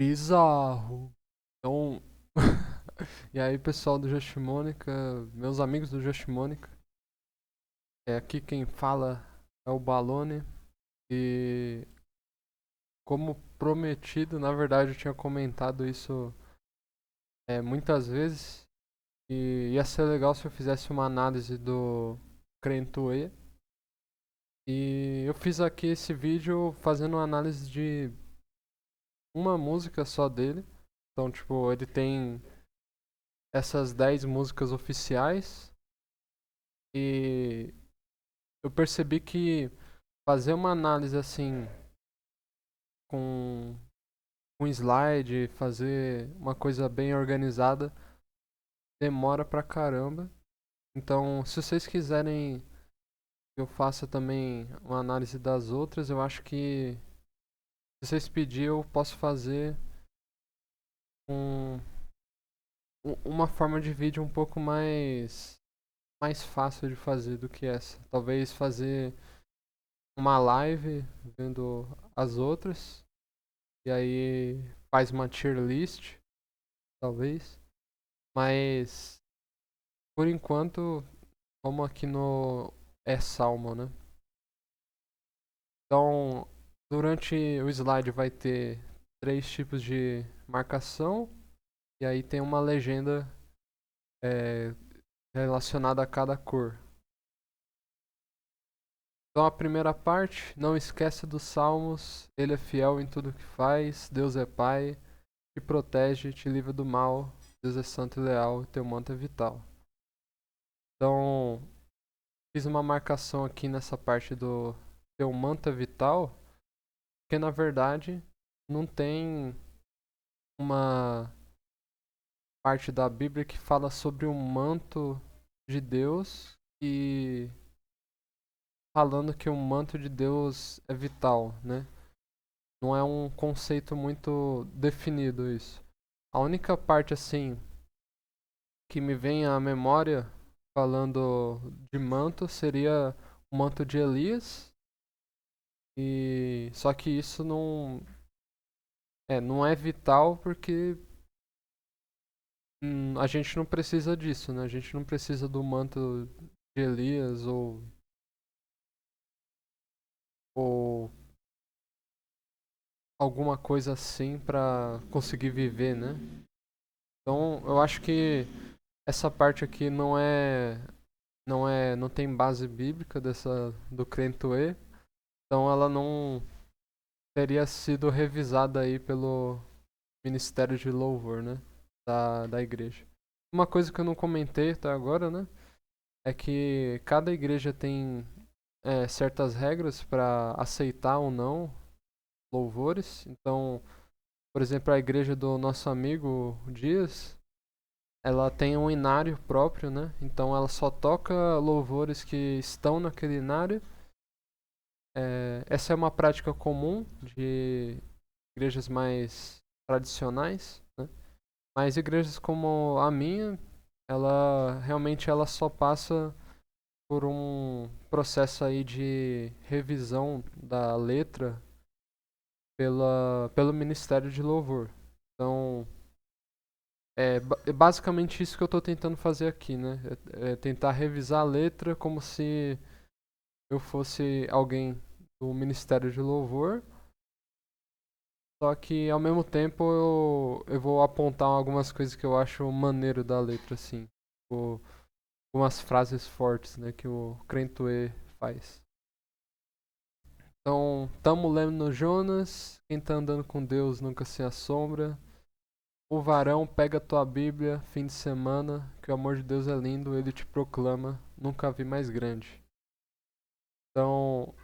Bizarro. Então, e aí pessoal do Just Mônica, meus amigos do Just Mônica, aqui quem fala é o Balone e como prometido, na verdade eu tinha comentado isso muitas vezes e ia ser legal se eu fizesse uma análise do Crentoe e eu fiz aqui esse vídeo fazendo uma análise de uma música só dele. Então, tipo, ele tem essas 10 músicas oficiais e eu percebi que fazer uma análise assim com um slide, fazer uma coisa bem organizada demora pra caramba. Então, se vocês quiserem que eu faça também uma análise das outras, eu acho que se vocês pedirem eu posso fazer um, uma forma de vídeo um pouco mais fácil de fazer do que essa. Talvez fazer uma live vendo as outras e aí faz uma tier list, talvez. Mas por enquanto, vamos aqui no Salmo, né? Então, durante o slide vai ter três tipos de marcação e aí tem uma legenda é, relacionada a cada cor. Então a primeira parte, não esquece dos salmos, ele é fiel em tudo que faz, Deus é Pai, te protege, te livra do mal, Deus é santo e leal, teu manto é vital. Então, fiz uma marcação aqui nessa parte do teu manto é vital, porque na verdade não tem uma parte da Bíblia que fala sobre o manto de Deus e falando que o manto de Deus é vital, né? Não é um conceito muito definido isso. A única parte assim que me vem à memória falando de manto seria o manto de Elias. E só que isso não é vital porque a gente não precisa disso, né? A gente não precisa do manto de Elias ou alguma coisa assim pra conseguir viver, né? Então, eu acho que essa parte aqui não tem base bíblica dessa do Crentoe, então ela não teria sido revisada aí pelo Ministério de Louvor, né, da igreja. Uma coisa que eu não comentei até agora, né, é que cada igreja tem certas regras para aceitar ou não louvores. Então, por exemplo, a igreja do nosso amigo Dias, ela tem um inário próprio, né? Então ela só toca louvores que estão naquele inário. Essa é uma prática comum de igrejas mais tradicionais, né? Mas igrejas como a minha, ela realmente ela só passa por um processo aí de revisão da letra pelo Ministério de Louvor. Então, é basicamente isso que eu estou tentando fazer aqui, né? É tentar revisar a letra como se eu fosse alguém do Ministério de Louvor, só que ao mesmo tempo eu vou apontar algumas coisas que eu acho maneiro da letra, assim. Tipo, algumas frases fortes, né, que o Crentoe faz. Então, tamo lendo no Jonas, quem tá andando com Deus nunca se assombra. O varão pega tua Bíblia, fim de semana, que o amor de Deus é lindo, ele te proclama, nunca vi mais grande. Então,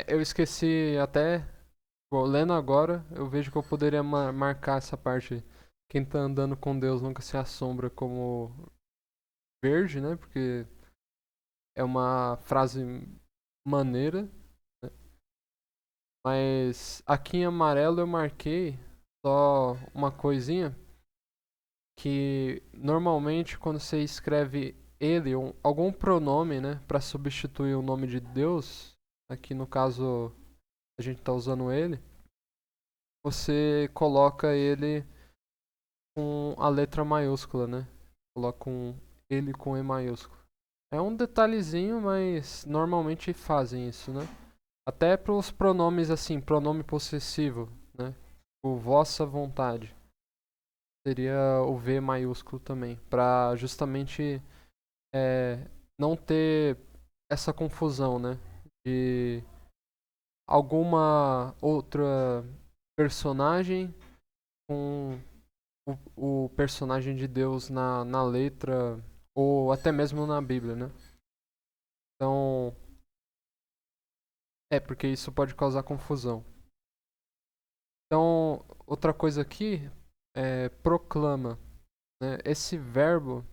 eu esqueci até, bom, lendo agora, eu vejo que eu poderia marcar essa parte. Quem tá andando com Deus nunca se assombra como verde, né? Porque é uma frase maneira, né? Mas aqui em amarelo eu marquei só uma coisinha que normalmente quando você escreve ele, algum pronome, né, para substituir o nome de Deus, aqui no caso a gente tá usando ele, você coloca ele com a letra maiúscula, né? Coloca ele com E maiúsculo. É um detalhezinho, mas normalmente fazem isso, né? Até para os pronomes assim, pronome possessivo, né? O vossa vontade. Seria o V maiúsculo também, para justamente é, não ter essa confusão, né? De alguma outra personagem com o personagem de Deus na letra ou até mesmo na Bíblia, né? Então, porque isso pode causar confusão. Então, outra coisa aqui é proclama, né? Esse verbo,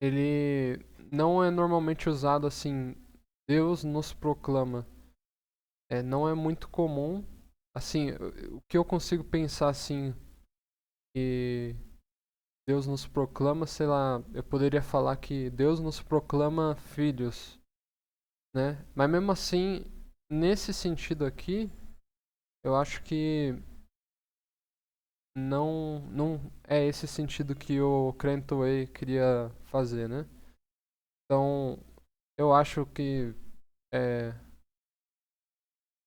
ele não é normalmente usado assim, Deus nos proclama. Não é muito comum. Assim, o que eu consigo pensar assim, que Deus nos proclama, sei lá, eu poderia falar que Deus nos proclama filhos, né? Mas mesmo assim, nesse sentido aqui, eu acho que não é esse sentido que o Cranthway queria fazer, né? Então, eu acho que é,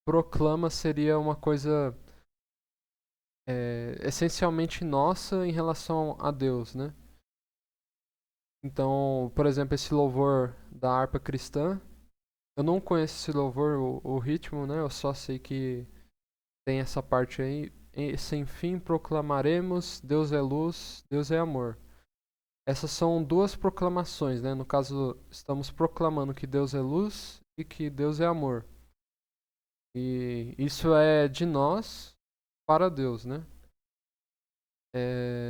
proclama seria uma coisa essencialmente nossa em relação a Deus, né? Então, por exemplo, esse louvor da harpa cristã, eu não conheço esse louvor, o ritmo, né? Eu só sei que tem essa parte aí. E, sem fim proclamaremos, Deus é luz, Deus é amor. Essas são duas proclamações, né? No caso, estamos proclamando que Deus é luz e que Deus é amor. E isso é de nós para Deus, né?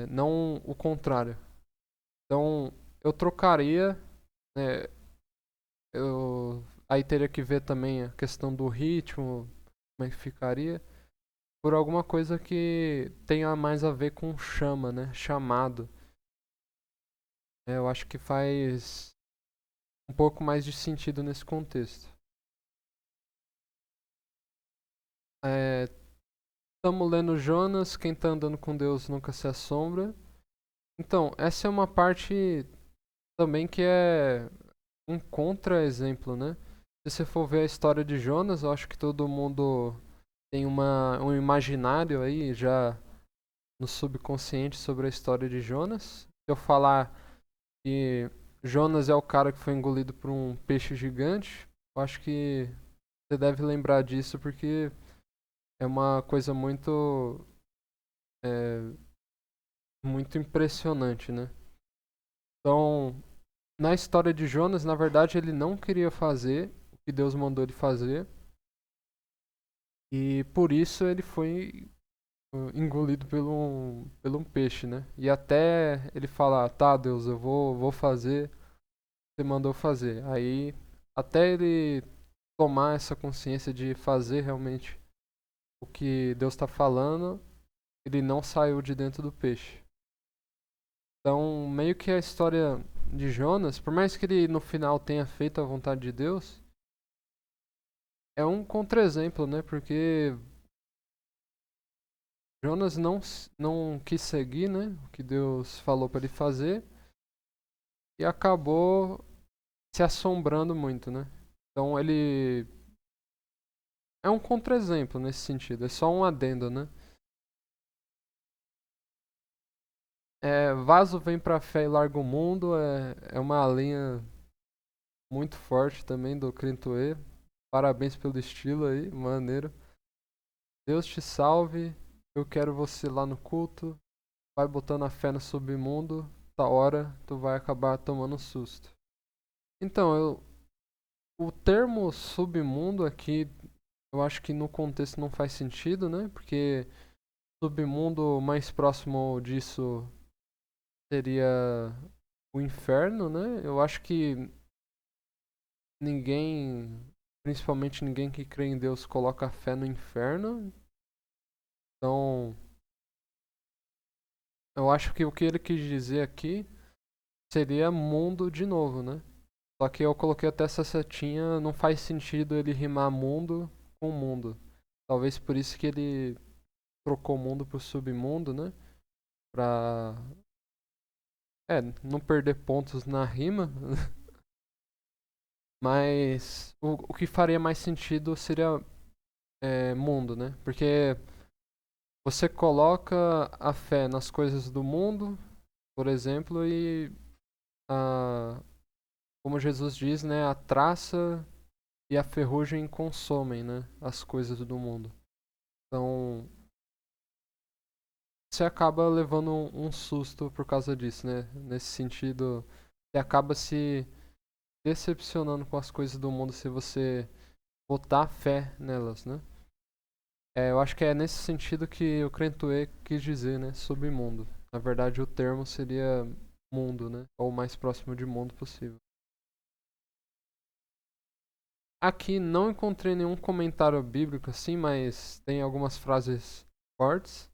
Não o contrário. Então, eu trocaria, né? Aí teria que ver também a questão do ritmo, como é que ficaria, por alguma coisa que tenha mais a ver com chama, né? Chamado. Eu acho que faz um pouco mais de sentido nesse contexto. Estamos lendo Jonas, quem está andando com Deus nunca se assombra. Então, essa é uma parte também que é um contra-exemplo, né? Se você for ver a história de Jonas, eu acho que todo mundo tem um imaginário aí já no subconsciente sobre a história de Jonas. Se eu falar que Jonas é o cara que foi engolido por um peixe gigante, eu acho que você deve lembrar disso porque é uma coisa é, muito impressionante, né? Então, na história de Jonas, na verdade, ele não queria fazer o que Deus mandou ele fazer e por isso ele foi engolido por um peixe, né? E até ele falar, tá, Deus, eu vou fazer o que você mandou fazer. Aí, até ele tomar essa consciência de fazer realmente o que Deus está falando, ele não saiu de dentro do peixe. Então, meio que a história de Jonas, por mais que ele no final tenha feito a vontade de Deus, é um contra-exemplo, né? Porque Jonas não quis seguir, né? O que Deus falou para ele fazer e acabou se assombrando muito, né? Então ele é um contra-exemplo nesse sentido, é só um adendo, né? Vaso vem pra fé e larga o mundo é uma linha muito forte também do Crintoé. Parabéns pelo estilo aí, maneiro. Deus te salve, eu quero você lá no culto. Vai botando a fé no submundo, da hora tu vai acabar tomando um susto. Então, o termo submundo aqui, eu acho que no contexto não faz sentido, né? Porque submundo mais próximo disso seria o inferno, né? Eu acho que ninguém, principalmente ninguém que crê em Deus, coloca a fé no inferno. Então, eu acho que o que ele quis dizer aqui seria mundo de novo, né? Só que eu coloquei até essa setinha, não faz sentido ele rimar mundo com mundo. Talvez por isso que ele trocou o mundo pro submundo, né? Pra, não perder pontos na rima. Mas o que faria mais sentido seria mundo, né? Porque você coloca a fé nas coisas do mundo, por exemplo, e a, como Jesus diz, né? A traça e a ferrugem consomem, né? As coisas do mundo. Então, você acaba levando um susto por causa disso, né? Nesse sentido, você acaba se decepcionando com as coisas do mundo se você botar fé nelas, né? Eu acho que é nesse sentido que o Crentuê quis dizer, né? Submundo. Na verdade, o termo seria mundo, né? Ou o mais próximo de mundo possível. Aqui não encontrei nenhum comentário bíblico assim, mas tem algumas frases fortes,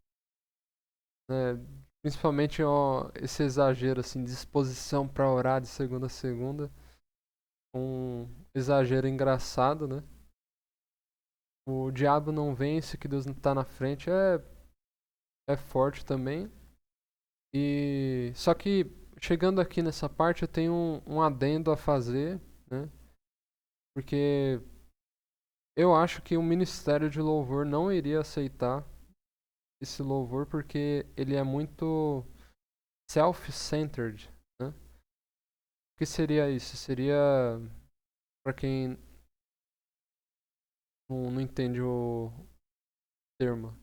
né? Principalmente esse exagero assim, disposição para orar de segunda a segunda, um exagero engraçado, né? O diabo não vence, que Deus não está na frente é forte também. E só que chegando aqui nessa parte eu tenho um adendo a fazer, né? Porque eu acho que o Ministério de Louvor não iria aceitar esse louvor porque ele é muito self-centered, né? O que seria isso? Seria, para quem não entende o termo,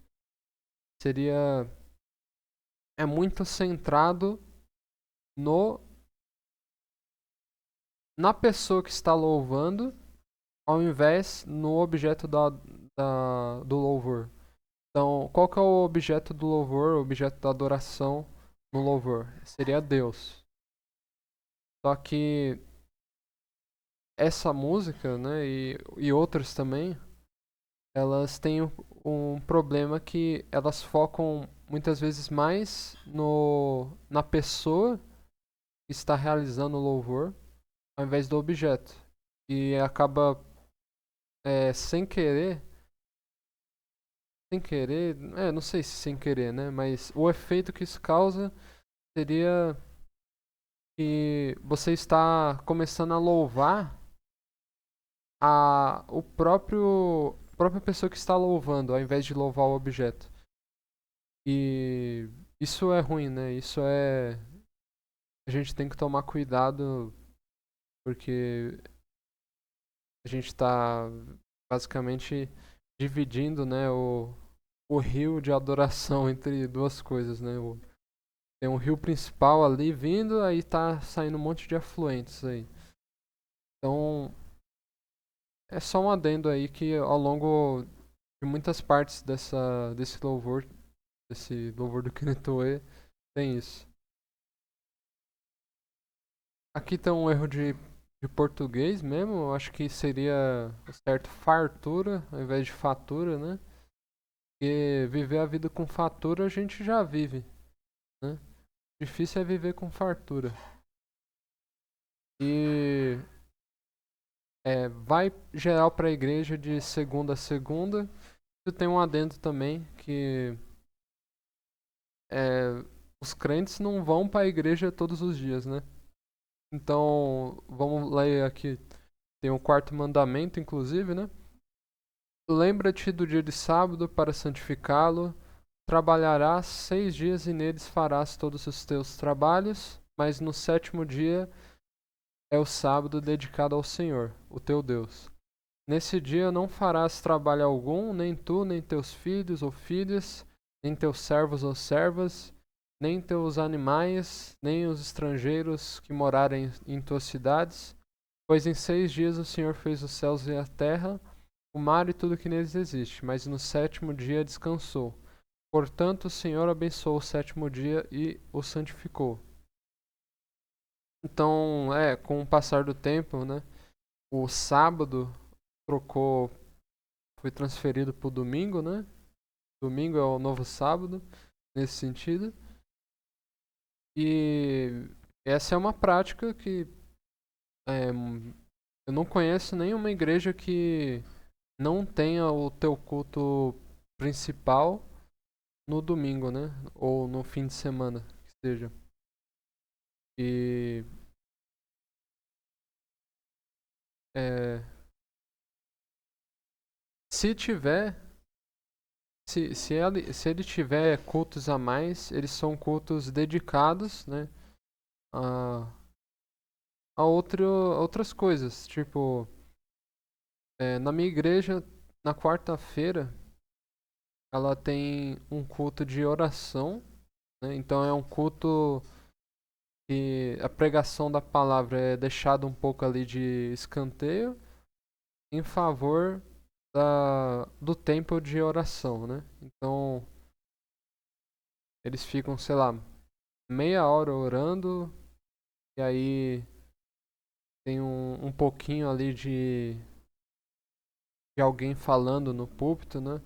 seria muito centrado no na pessoa que está louvando ao invés no objeto do louvor. Então, qual que é o objeto do louvor, o objeto da adoração no louvor? Seria Deus. Só que essa música, né, e outras também, elas têm um problema que elas focam muitas vezes mais na pessoa que está realizando o louvor, ao invés do objeto. E acaba sem querer, não sei se sem querer, né? Mas o efeito que isso causa seria que você está começando a louvar a própria pessoa que está louvando, ao invés de louvar o objeto. E isso é ruim, né? A gente tem que tomar cuidado porque a gente está basicamente dividindo, né, o rio de adoração entre duas coisas, né? Tem um rio principal ali vindo, aí tá saindo um monte de afluentes aí. Então, é só um adendo aí que ao longo de muitas partes desse louvor do Kinetoe, tem isso. Aqui tem um erro de português mesmo, eu acho que seria o certo fartura ao invés de fatura, né? Porque viver a vida com fatura a gente já vive, né? Difícil é viver com fartura. E vai geral para a igreja de segunda a segunda. Eu tenho um adendo também que é, os crentes não vão para a igreja todos os dias, né? Então, vamos ler aqui. Tem o quarto mandamento, inclusive, né? Lembra-te do dia de sábado para santificá-lo. Trabalharás 6 dias e neles farás todos os teus trabalhos, mas no sétimo dia é o sábado dedicado ao Senhor, o teu Deus. Nesse dia não farás trabalho algum, nem tu, nem teus filhos ou filhas, nem teus servos ou servas, nem teus animais, nem os estrangeiros que morarem em tuas cidades, pois em 6 dias o Senhor fez os céus e a terra, o mar e tudo que neles existe, mas no sétimo dia descansou. Portanto, o Senhor abençoou o sétimo dia e o santificou. Então, com o passar do tempo, né, o sábado trocou, foi transferido para o domingo, né? Domingo é o novo sábado, nesse sentido. E essa é uma prática que eu não conheço nenhuma igreja que não tenha o teu culto principal no domingo, né? Ou no fim de semana, que seja. E é, se tiver, se ele tiver cultos a mais, eles são cultos dedicados, né? A, outras coisas. Tipo, na minha igreja, na quarta-feira, ela tem um culto de oração, né? Então é um culto que a pregação da palavra é deixada um pouco ali de escanteio em favor do tempo de oração, né? Então eles ficam, sei lá, meia hora orando e aí tem um pouquinho ali de alguém falando no púlpito, né?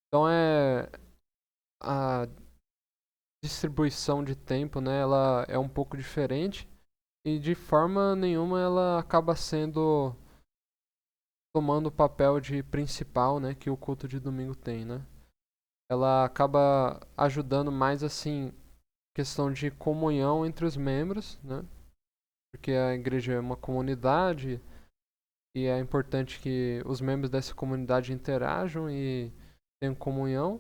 Então a distribuição de tempo, né? Ela é um pouco diferente e de forma nenhuma ela acaba sendo tomando o papel de principal, né, que o culto de domingo tem, né? Ela acaba ajudando mais assim questão de comunhão entre os membros, né? Porque a igreja é uma comunidade e é importante que os membros dessa comunidade interajam e tenham comunhão,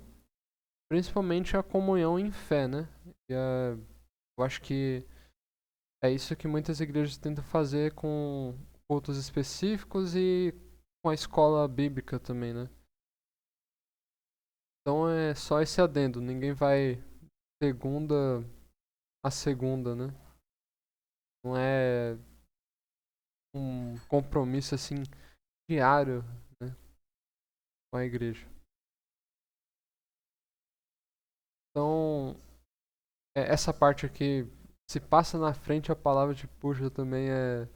principalmente a comunhão em fé, né? Eu acho que é isso que muitas igrejas tentam fazer com cultos específicos e com a escola bíblica também, né? Então é só esse adendo, ninguém vai segunda a segunda, né? Não é um compromisso assim diário, né, com a igreja. Então, essa parte aqui, se passa na frente a palavra de puxa também é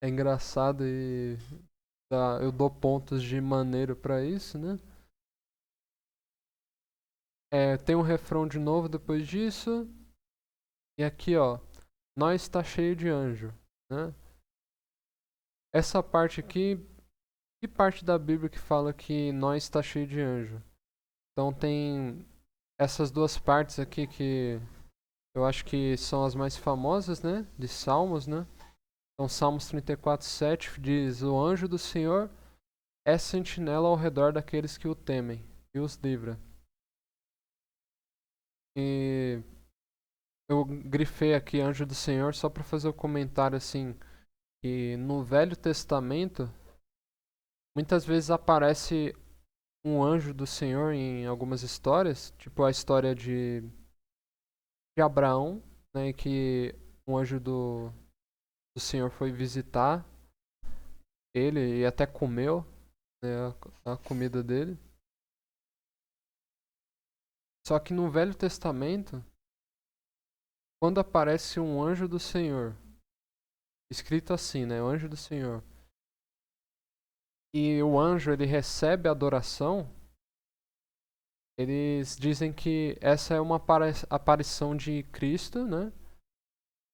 engraçado e eu dou pontos de maneiro pra isso, né? Tem um refrão de novo depois disso. E aqui, ó, nós está cheio de anjo, né? Essa parte aqui, que parte da Bíblia que fala que nós está cheio de anjo? Então tem essas duas partes aqui que eu acho que são as mais famosas, né? De Salmos, né? Então Salmos 34:7 diz: O anjo do Senhor é sentinela ao redor daqueles que o temem e os livra. E eu grifei aqui anjo do Senhor só para fazer o comentário assim, que no Velho Testamento muitas vezes aparece um anjo do Senhor em algumas histórias, tipo a história de Abraão, né, que um anjo do Senhor foi visitar ele e até comeu, né, a comida dele. Só que no Velho Testamento, quando aparece um anjo do Senhor, escrito assim, né, o anjo do Senhor, e o anjo ele recebe adoração, eles dizem que essa é uma aparição de Cristo, né,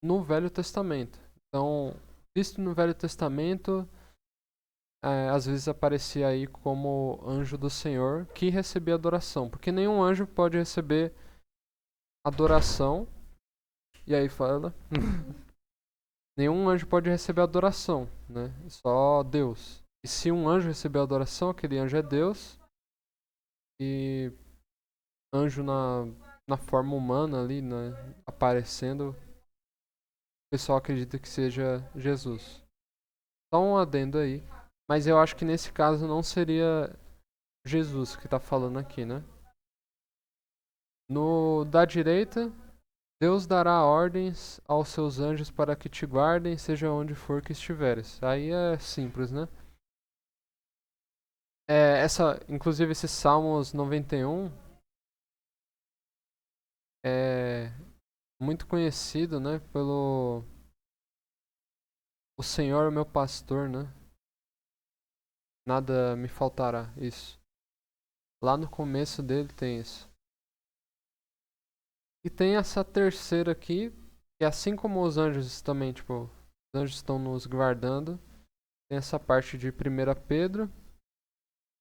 no Velho Testamento. Então, Cristo no Velho Testamento às vezes aparecia aí como anjo do Senhor que recebia adoração, porque nenhum anjo pode receber adoração. E aí fala, nenhum anjo pode receber adoração, né? Só Deus. E se um anjo receber adoração, aquele anjo é Deus. E anjo na forma humana ali, né, aparecendo, o pessoal acredita que seja Jesus. Só um adendo aí. Mas eu acho que nesse caso não seria Jesus que está falando aqui, né? No da direita, Deus dará ordens aos seus anjos para que te guardem, seja onde for que estiveres. Aí é simples, né? Inclusive esse Salmos 91 é muito conhecido, né? Pelo O Senhor é meu pastor, né? Nada me faltará. Isso. Lá no começo dele tem isso. E tem essa terceira aqui, que assim como os anjos também, tipo, os anjos estão nos guardando. Tem essa parte de 1 Pedro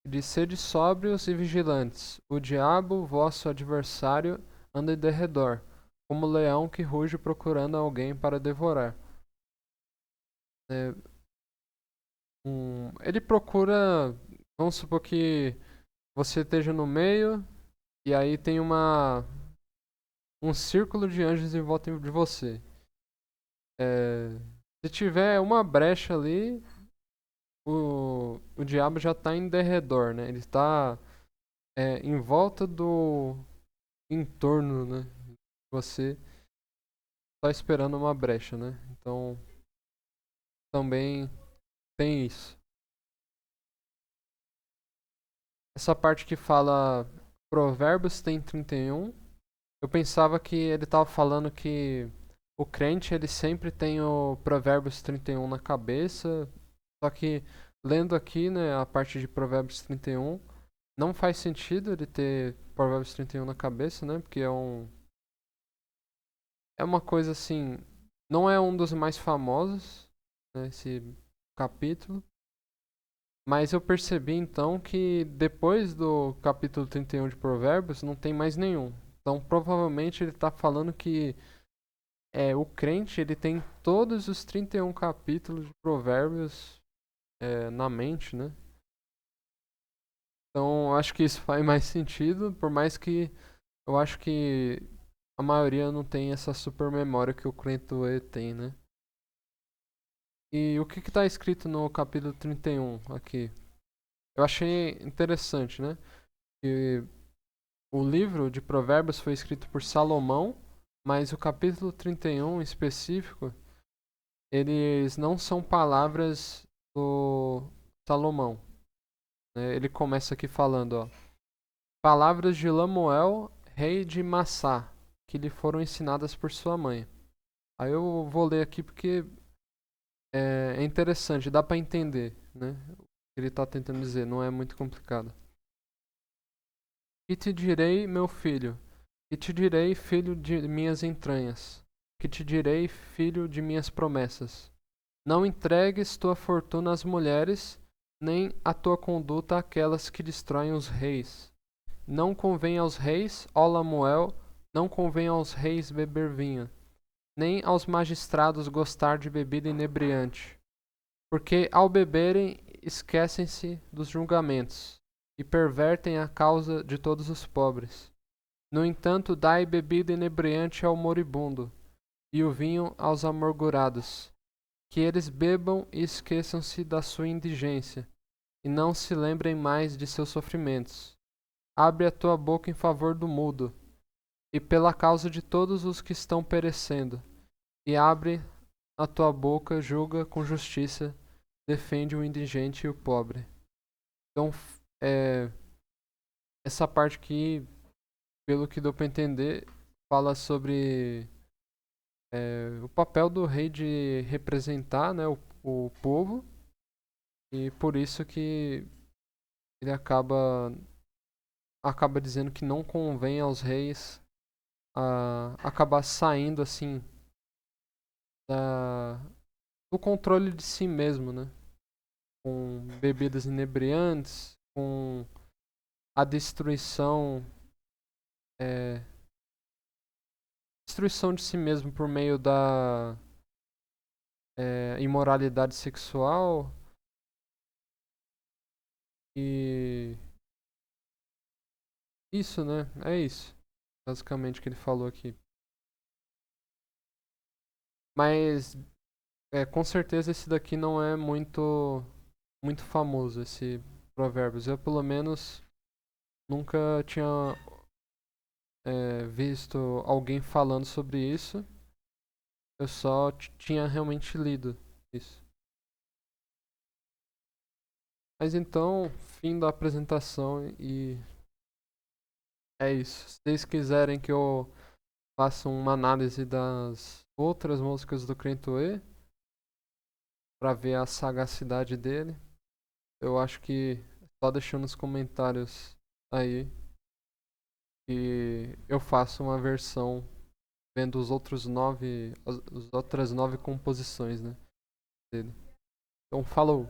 De sede sóbrios e vigilantes. O diabo, vosso adversário, anda em derredor, como leão que ruge procurando alguém para devorar. É, ele procura, vamos supor que você esteja no meio e aí tem um círculo de anjos em volta de você. Se tiver uma brecha ali, o diabo já está em derredor, né? Ele está em volta do entorno, né? Você está esperando uma brecha, né? Então também tem isso. Essa parte que fala Provérbios tem 31. Eu pensava que ele estava falando que o crente ele sempre tem o Provérbios 31 na cabeça. Só que lendo aqui, né, a parte de Provérbios 31, não faz sentido ele ter Provérbios 31 na cabeça, né? Porque é uma coisa assim, não é um dos mais famosos, né, esse capítulo. Mas eu percebi então que depois do capítulo 31 de Provérbios não tem mais nenhum. Então provavelmente ele está falando que o crente ele tem todos os 31 capítulos de Provérbios na mente, né? Então eu acho que isso faz mais sentido, por mais que eu acho que a maioria não tem essa super memória que o crente tem, né? E o que está escrito no capítulo 31 aqui? Eu achei interessante, né? Que o livro de Provérbios foi escrito por Salomão, mas o capítulo 31 em específico, eles não são palavras do Salomão, né? Ele começa aqui falando, ó, palavras de Lamuel, rei de Massá, que lhe foram ensinadas por sua mãe. Aí eu vou ler aqui porque é interessante, dá para entender, né? O que ele está tentando dizer, não é muito complicado. Que te direi, meu filho? Que te direi, filho de minhas entranhas? Que te direi, filho de minhas promessas? Não entregues tua fortuna às mulheres, nem a tua conduta àquelas que destroem os reis. Não convém aos reis, ó Lamuel, não convém aos reis beber vinho, nem aos magistrados gostar de bebida inebriante. Porque ao beberem, esquecem-se dos julgamentos, e pervertem a causa de todos os pobres. No entanto, dai bebida inebriante ao moribundo, e o vinho aos amargurados, que eles bebam e esqueçam-se da sua indigência, e não se lembrem mais de seus sofrimentos. Abre a tua boca em favor do mudo, e pela causa de todos os que estão perecendo, e abre a tua boca, julga com justiça, defende o indigente e o pobre. Então, é, essa parte aqui, pelo que deu para entender, fala sobre o papel do rei de representar, né, o povo, e por isso que ele acaba dizendo que não convém aos reis acabar saindo assim da, do controle de si mesmo, né? Com bebidas inebriantes, com a é, destruição de si mesmo por meio da imoralidade sexual e isso, né? É isso, basicamente, que ele falou aqui. Mas com certeza esse daqui não é muito famoso, esse Provérbios. Eu pelo menos nunca tinha visto alguém falando sobre isso. Eu só tinha realmente lido isso. Mas então, fim da apresentação e é isso. Se vocês quiserem que eu faça uma análise das outras músicas do Crentoe para ver a sagacidade dele, eu acho que só deixando nos comentários aí que eu faço uma versão vendo as outras 9 composições, né, dele. Então, falou!